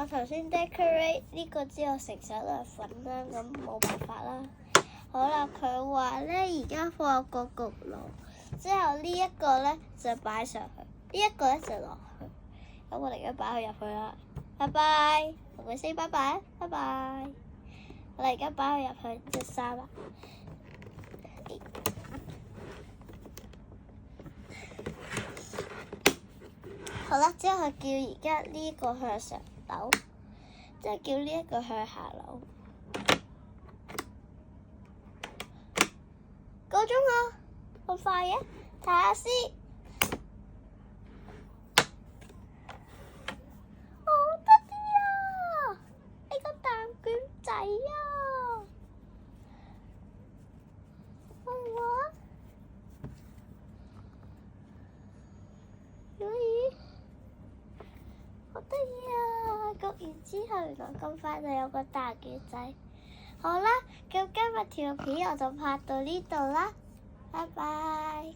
我頭先 decorate 呢個之後成手都係粉啦，咁冇辦法啦。好啦，佢話咧而家放個焗爐，之後呢一個咧就擺上去，呢一個咧就落去。咁我哋而家擺佢入去啦，拜拜，同佢 say 拜拜，拜拜。我哋而家擺佢入去隻衫啦。好啦，之後佢叫而家呢個向上樓，即係叫呢一個向下樓。夠鐘啦，咁快嘅，睇下先。好得意啊！呢個蛋卷仔啊，哇！好得意啊！焗完之後，原來咁快就有個大卷仔。好啦，咁今日條片我就拍到呢度啦，拜拜。